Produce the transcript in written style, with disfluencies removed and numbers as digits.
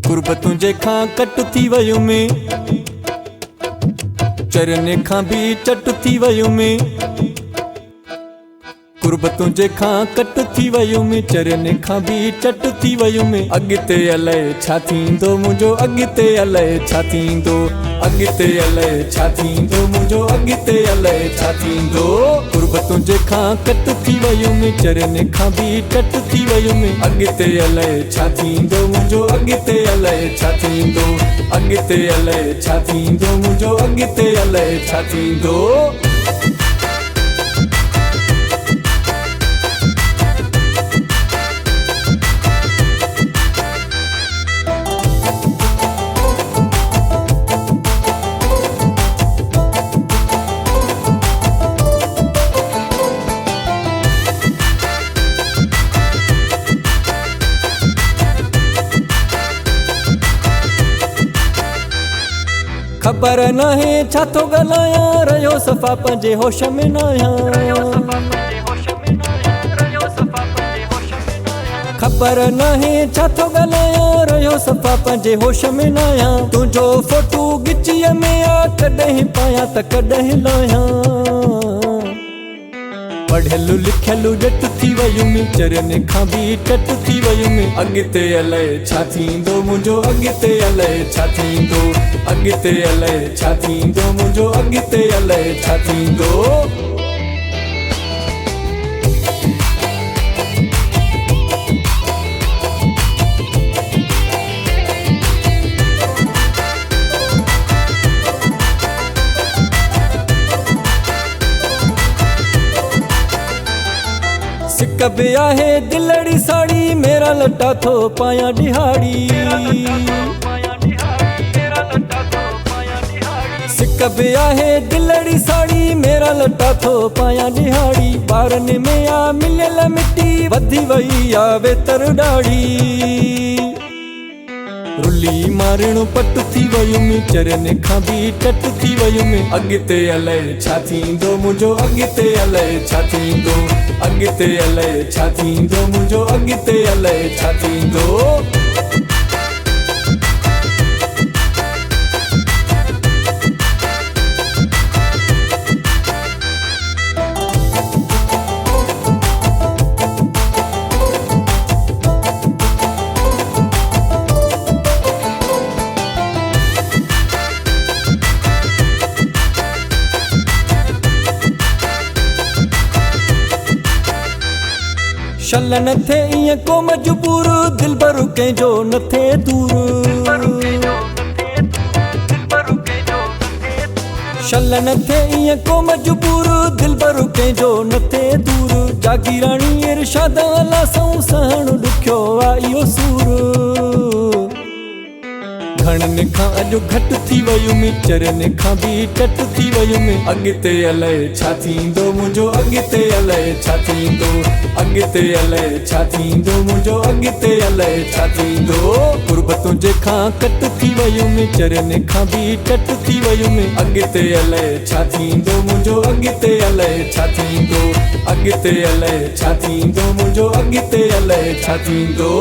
कुर्बतूं जे खां कट थी वयुमि, चरने खां भी चट थी वयुमि। कुर्बतूं जे खां कट थी वयुमि, चरने खां भी चट थी वयुमि। अॻिते अलाए छा थींदो मुंहिंजो, अॻिते अलाए छा थींदो, अॻिते अलाए छा थींदो मुंहिंजो, अॻिते अलाए छा थींदो। कुर्बतूं जे खां कट थी वयुमि, चरने खां भी चट थी वयुमि। अॻिते अलाए छा थींदो मुंहिंजो, अॻिते अलाए छा थींदो, अॻिते अलाए छा थींदो मुंहिंजो, अॻिते अलाए छा थींदो। खबर नाहे छा थो ॻाल्हायां, रहियो सफ़ा पंहिंजे होश में न आहियां। खबर नाहे छा थो ॻाल्हायां, रहियो सफ़ा पंहिंजे होश में न आहियां। तुंहिंजो फोटू गिचीअ में आ, कॾहिं पायां त कॾहिं लाहियां। पढ़ियलु लिखियलु ॼट थी वयुमि, चरने खां भी चट थी वयुमि। अॻिते अलाए छा थींदो मुंहिंजो, अॻिते अलाए छा थींदो, अॻिते अलाए छा थींदो मुंहिंजो, अॻिते अलाए छा थींदो। सिक बि आहे दिलड़ी साड़ी, मेरा लटा थो पायां ॾिहाड़ी। सिक बि आहे दिलड़ी साड़ी, मेरा लटा थो पायां ॾिहाड़ी। ॿारनि में आ मिलियल मिटी, वधी वई आ वेतर ॾाढ़ी। रुली मारणो पट थी वयुमि, चरने खां भी चट थी वयुमि। अॻिते अलाए छा थींदो मुंहिंजो, अॻिते अलाए छा थींदो, अॻिते अलाए छा थींदो मुंहिंजो, अॻिते अलाए छा थींदो। शल न थे ईअं को मजबूर, दिल भर कंहिंजो न थे दूर। शल न थे ईअं को मजबूर, दिल भर कंहिंजो न थे दूर। जागीराणी इरशाद अला सऊं, सहण ॾुखियो आ इहो सूर। घणनि खां अॼु घटि थी वयुमि, चरने खां भी चट थी वयुमि। अॻिते अलाए छा थींदो मुंहिंजो, अॻिते अलाए छा थींदो, अॻिते अलाए छा थींदो मुंहिंजो, अॻिते अलाए छा थींदो। कुर्बतूं जे खां कट थी वयुमि, चरने खां भी चट थी वयुमि। अॻिते अलाए छा थींदो मुंहिंजो, अॻिते अलाए छा थींदो, अॻिते अलाए छा थींदो मुंहिंजो, अॻिते अलाए छा थींदो।